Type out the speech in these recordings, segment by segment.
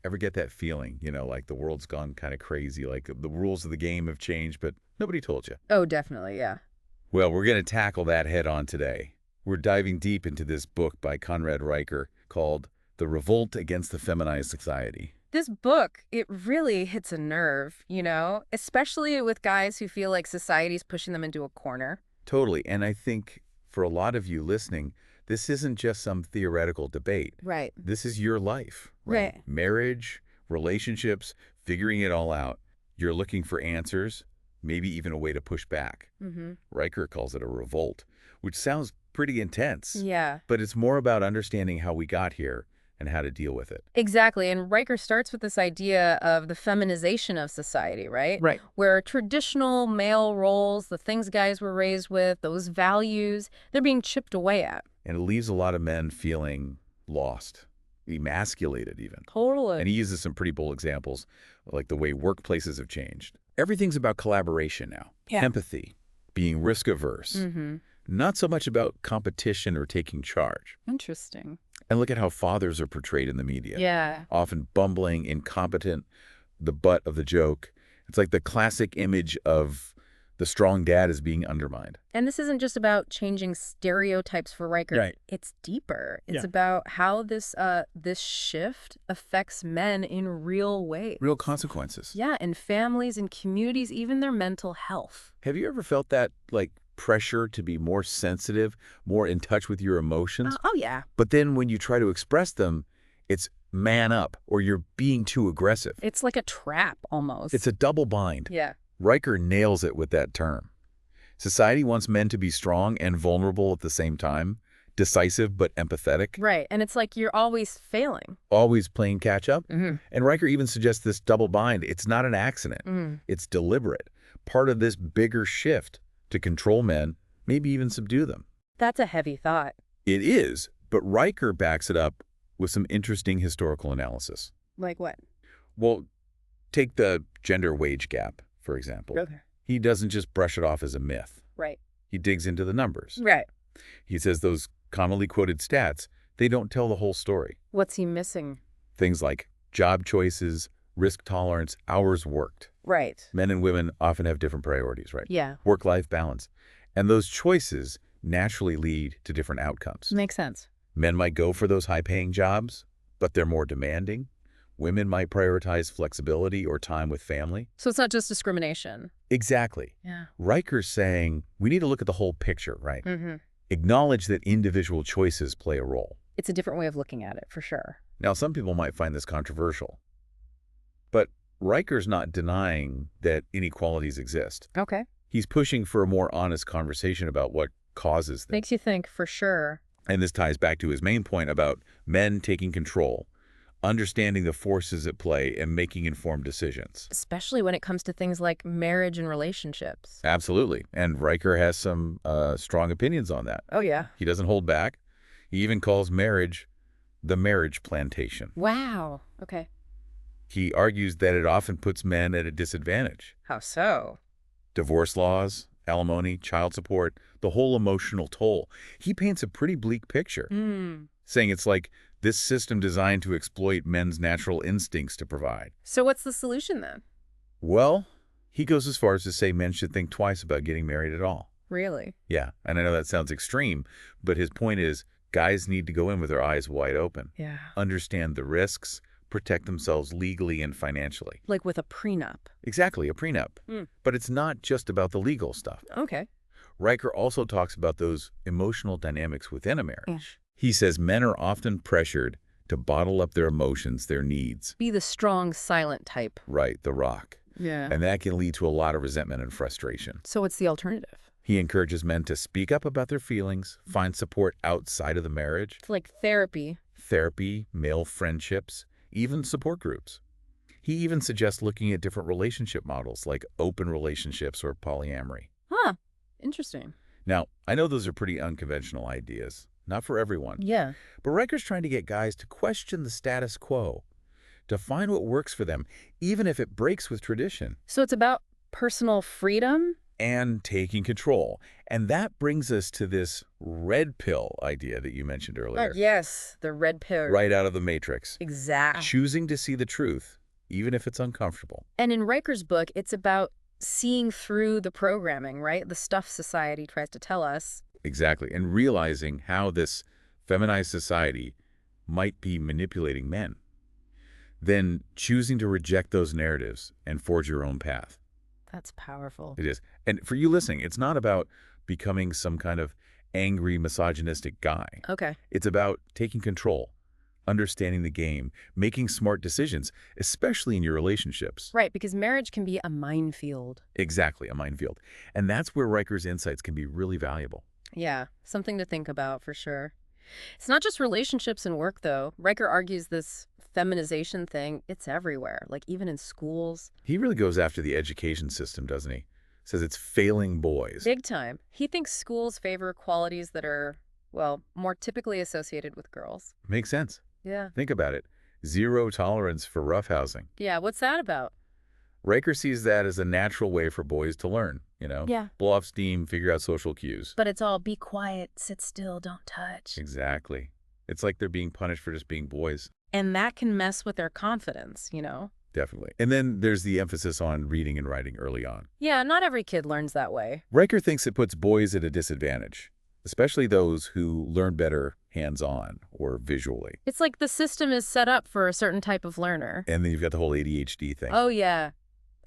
Ever get that feeling, like the world's gone kind of crazy, like the rules of the game have changed, but nobody told you? Oh, definitely, yeah. Well, we're going to tackle that head on today. We're diving deep into this book by Conrad Riker called The Revolt Against the Feminized Society. This book, it really hits a nerve, especially with guys who feel like society's pushing them into a corner. Totally. And I think for a lot of you listening, this isn't just some theoretical debate. Right. This is your life, Right. Marriage, relationships, figuring it all out. You're looking for answers, maybe even a way to push back. Riker calls it a revolt, which sounds pretty intense. Yeah. But it's more about understanding how we got here and how to deal with it. Exactly. And Riker starts with this idea of the feminization of society, right? Right. Where traditional male roles, the things guys were raised with, those values, they're being chipped away at. And it leaves a lot of men feeling lost, emasculated even. Totally. And he uses some pretty bold examples, like the way workplaces have changed. Everything's about collaboration now. Yeah. Empathy, being risk-averse. Not so much about competition or taking charge. Interesting. And look at how fathers are portrayed in the media. Yeah. Often bumbling, incompetent, the butt of the joke. It's like the classic image of the strong dad is being undermined. And this isn't just about changing stereotypes for Riker. Right. It's deeper. It's Yeah. about how this shift affects men in real ways. Real consequences. Yeah, in families and communities, even their mental health. Have you ever felt that, pressure to be more sensitive, more in touch with your emotions? Oh, yeah. But then when you try to express them, it's man up, or you're being too aggressive. It's like a trap, almost. It's a double bind. Yeah. Riker nails it with that term. Society wants men to be strong and vulnerable at the same time, decisive but empathetic, Right. And it's like you're always failing. always playing catch up. And Riker even suggests this double bind. It's not an accident. It's deliberate. Part of this bigger shift to control men, maybe even subdue them. That's a heavy thought. It is, but Riker backs it up with some interesting historical analysis. Like what? Well, take the gender wage gap, for example. Okay. He doesn't just brush it off as a myth. Right. He digs into the numbers. Right. He says those commonly quoted stats, they don't tell the whole story. What's he missing? Things like job choices, risk tolerance, hours worked. Right. Men and women often have different priorities, right? Yeah. Work-life balance. And those choices naturally lead to different outcomes. Makes sense. Men might go for those high-paying jobs, but they're more demanding. Women might prioritize flexibility or time with family. So it's not just discrimination. Exactly. Yeah. Riker's saying we need to look at the whole picture, right? Acknowledge that individual choices play a role. It's a different way of looking at it, for sure. Now, some people might find this controversial, but Riker's not denying that inequalities exist. Okay. He's pushing for a more honest conversation about what causes them. Makes you think, for sure. And this ties back to his main point about men taking control, understanding the forces at play, and making informed decisions. Especially when it comes to things like marriage and relationships. Absolutely. And Riker has some strong opinions on that. Oh, yeah. He doesn't hold back. He even calls marriage the marriage plantation. Wow. Okay. He argues that it often puts men at a disadvantage. How so? Divorce laws, alimony, child support, the whole emotional toll. He paints a pretty bleak picture, saying it's like this system designed to exploit men's natural instincts to provide. So what's the solution then? Well, he goes as far as to say men should think twice about getting married at all. Really? Yeah, and I know that sounds extreme, but his point is guys need to go in with their eyes wide open, Yeah. understand the risks, protect themselves legally and financially. Like with a prenup. Exactly, a prenup. But it's not just about the legal stuff. Okay. Riker also talks about those emotional dynamics within a marriage. He says men are often pressured to bottle up their emotions, their needs. Be the strong, silent type. Right, the rock. Yeah. And that can lead to a lot of resentment and frustration. So what's the alternative? He encourages men to speak up about their feelings, find support outside of the marriage, It's like therapy. therapy, male friendships, even support groups. He even suggests looking at different relationship models like open relationships or polyamory. Huh. Interesting. Now, I know those are pretty unconventional ideas, not for everyone, Yeah. but Riker's trying to get guys to question the status quo, to find what works for them, even if it breaks with tradition. So it's about personal freedom and taking control. And that brings us to this red pill idea that you mentioned earlier. Yes, the red pill. Right out of the Matrix. Exactly. Choosing to see the truth, even if it's uncomfortable. And in Riker's book, it's about seeing through the programming, right? The stuff society tries to tell us. Exactly. And realizing how this feminized society might be manipulating men. Then choosing to reject those narratives and forge your own path. That's powerful. It is. And for you listening, it's not about becoming some kind of angry, misogynistic guy. Okay. It's about taking control, understanding the game, making smart decisions, especially in your relationships. Right, because marriage can be a minefield. Exactly, a minefield. And that's where Riker's insights can be really valuable. Yeah, something to think about for sure. It's not just relationships and work, though. Riker argues this feminization thing, it's everywhere, like even in schools. He really goes after the education system, doesn't he? Says it's failing boys. Big time. He thinks schools favor qualities that are, well, more typically associated with girls. Makes sense. Yeah. Think about it. Zero tolerance for roughhousing. Yeah, what's that about? Riker sees that as a natural way for boys to learn, you know? Yeah. Blow off steam, figure out social cues. But it's all be quiet, sit still, don't touch. Exactly. It's like they're being punished for just being boys. And that can mess with their confidence, you know? Definitely. And then there's the emphasis on reading and writing early on. Yeah, not every kid learns that way. Riker thinks it puts boys at a disadvantage, especially those who learn better hands-on or visually. It's like the system is set up for a certain type of learner. And then you've got the whole ADHD thing. Oh, yeah.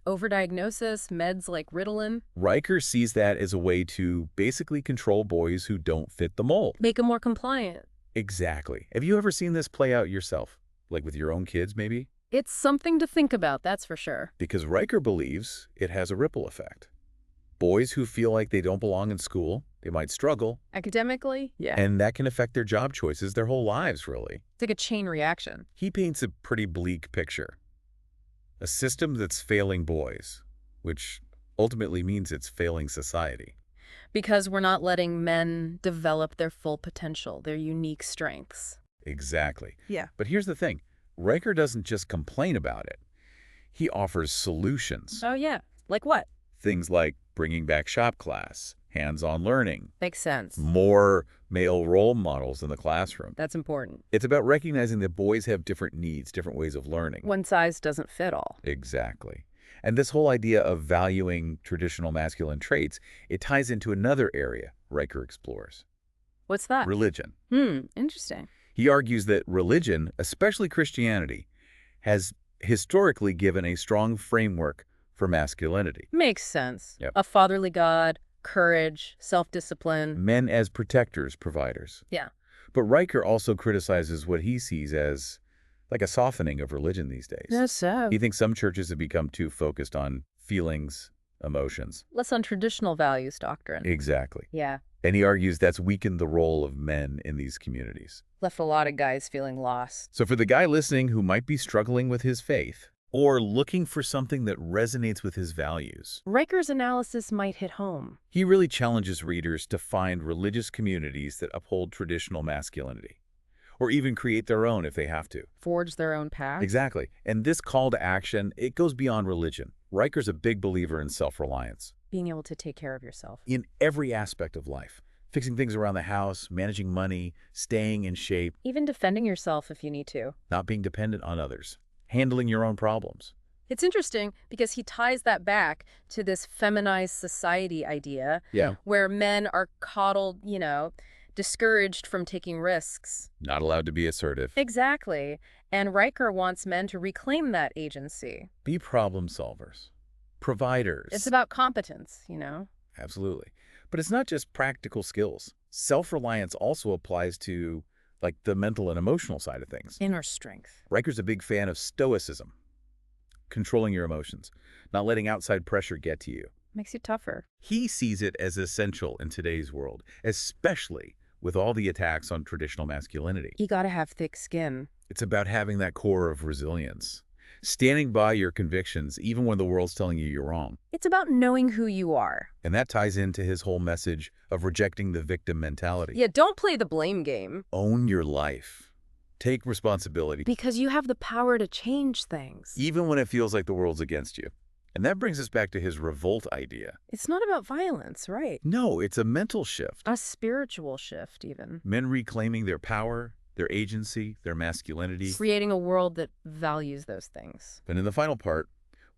Overdiagnosis, meds like Ritalin. Riker sees that as a way to basically control boys who don't fit the mold. Make them more compliant. Exactly. Have you ever seen this play out yourself? Like with your own kids, maybe? It's something to think about, that's for sure. Because Riker believes it has a ripple effect. Boys who feel like they don't belong in school, they might struggle. Academically? Yeah. And that can affect their job choices their whole lives, really. It's like a chain reaction. He paints a pretty bleak picture. A system that's failing boys, which ultimately means it's failing society. Because we're not letting men develop their full potential, their unique strengths. Exactly. Yeah. But here's the thing. Riker doesn't just complain about it. He offers solutions. Oh, yeah. Like what? Things like bringing back shop class, hands-on learning, Makes sense. more male role models in the classroom. That's important. It's about recognizing that boys have different needs, different ways of learning. One size doesn't fit all. Exactly. And this whole idea of valuing traditional masculine traits, it ties into another area Riker explores. What's that? Religion. Interesting. He argues that religion, especially Christianity, has historically given a strong framework for masculinity. Makes sense. Yep. A fatherly God, courage, self-discipline. Men as protectors, providers. Yeah. But Riker also criticizes what he sees as like a softening of religion these days. That's so. He thinks some churches have become too focused on feelings, emotions. Less on traditional values doctrine. Exactly. Yeah. And he argues that's weakened the role of men in these communities. Left a lot of guys feeling lost. So for the guy listening who might be struggling with his faith or looking for something that resonates with his values, Riker's analysis might hit home. he really challenges readers to find religious communities that uphold traditional masculinity, or even create their own if they have to. Forge their own path. Exactly. And this call to action, it goes beyond religion. Riker's a big believer in self-reliance. Being able to take care of yourself. In every aspect of life. Fixing things around the house, managing money, staying in shape, Even defending yourself if you need to. not being dependent on others, handling your own problems. It's interesting because he ties that back to this feminized society idea Yeah. where men are coddled, discouraged from taking risks. Not allowed to be assertive. Exactly. And Riker wants men to reclaim that agency. Be problem solvers. Providers. It's about competence, Absolutely. But it's not just practical skills. Self-reliance also applies to, like, the mental and emotional side of things. Inner strength. Riker's a big fan of stoicism. Controlling your emotions. Not letting outside pressure get to you. Makes you tougher. He sees it as essential in today's world, especially with all the attacks on traditional masculinity. You gotta have thick skin. It's about having that core of resilience. Standing by your convictions even when the world's telling you you're wrong. It's about knowing who you are. And that ties into his whole message of rejecting the victim mentality. Yeah, don't play the blame game. Own your life. Take responsibility. Because you have the power to change things. Even when it feels like the world's against you. And that brings us back to his revolt idea. It's not about violence, right? No, it's a mental shift. A spiritual shift, even. Men reclaiming their power, their agency, their masculinity. Creating a world that values those things. And in the final part,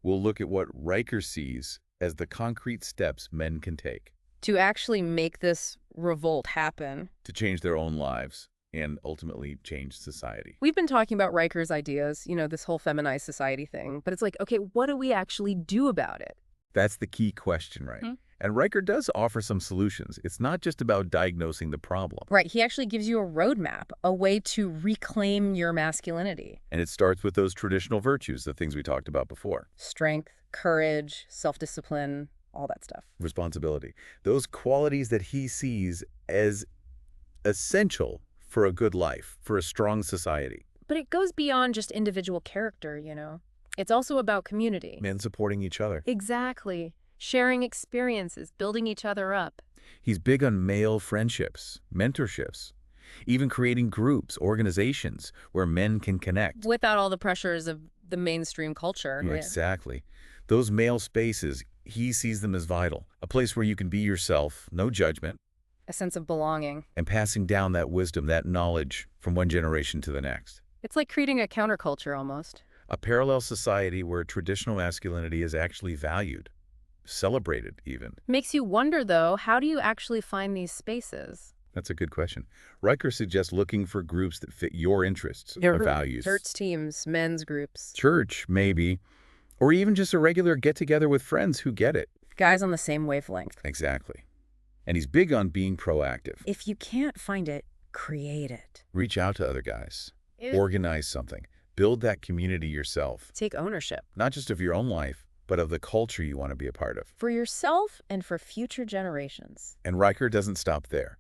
we'll look at what Riker sees as the concrete steps men can take To actually make this revolt happen. to change their own lives and ultimately change society. We've been talking about Riker's ideas, this whole feminized society thing, but it's like, okay, what do we actually do about it? That's the key question, right? And Riker does offer some solutions. It's not just about diagnosing the problem. Right, he actually gives you a roadmap, a way to reclaim your masculinity. And it starts with those traditional virtues, the things we talked about before. Strength, courage, self-discipline, all that stuff. Responsibility. Those qualities that he sees as essential for a good life, for a strong society. But it goes beyond just individual character, It's also about community. Men supporting each other. Exactly. Sharing experiences, building each other up. He's big on male friendships, mentorships, even creating groups, organizations where men can connect. Without all the pressures of the mainstream culture. Yeah, exactly. Those male spaces, he sees them as vital. A place where you can be yourself, no judgment. A sense of belonging. And passing down that wisdom, that knowledge from one generation to the next. It's like creating a counterculture almost. A parallel society where traditional masculinity is actually valued, celebrated even. Makes you wonder, though, how do you actually find these spaces? That's a good question. Riker suggests looking for groups that fit your interests or values. Church teams, men's groups. Church, maybe. Or even just a regular get-together with friends who get it. Guys on the same wavelength. Exactly. And he's big on being proactive. If you can't find it, create it. Reach out to other guys. Organize something. Build that community yourself. Take ownership. Not just of your own life, but of the culture you want to be a part of. For yourself and for future generations. And Riker doesn't stop there.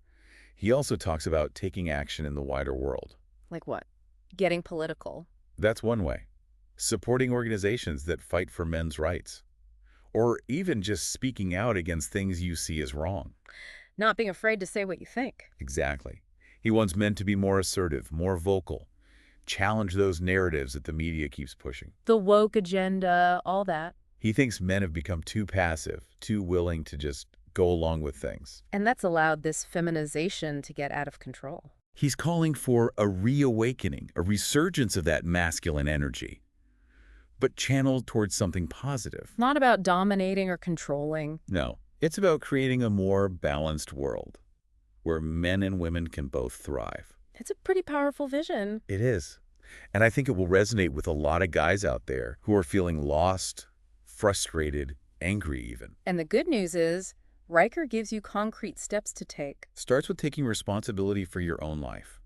He also talks about taking action in the wider world. Like what? Getting political. That's one way. Supporting organizations that fight for men's rights. Or even just speaking out against things you see as wrong. Not being afraid to say what you think. Exactly. He wants men to be more assertive, more vocal. Challenge those narratives that the media keeps pushing. The woke agenda, all that. He thinks men have become too passive, too willing to just go along with things. And that's allowed this feminization to get out of control. He's calling for a reawakening, a resurgence of that masculine energy, but channeled towards something positive. Not about dominating or controlling. No, it's about creating a more balanced world where men and women can both thrive. It's a pretty powerful vision. It is. And I think it will resonate with a lot of guys out there who are feeling lost, frustrated, angry even. And the good news is, Riker gives you concrete steps to take. Starts with taking responsibility for your own life.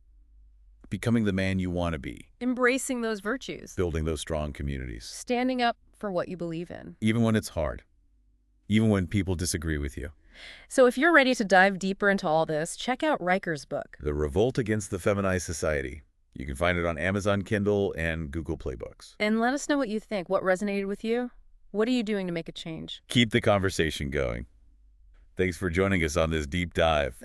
Becoming the man you want to be. Embracing those virtues. Building those strong communities. Standing up for what you believe in. Even when it's hard. Even when people disagree with you. So if you're ready to dive deeper into all this, check out Riker's book. The Revolt Against the Feminized Society. You can find it on Amazon Kindle and Google Play Books. And let us know what you think. What resonated with you? What are you doing to make a change? Keep the conversation going. Thanks for joining us on this deep dive.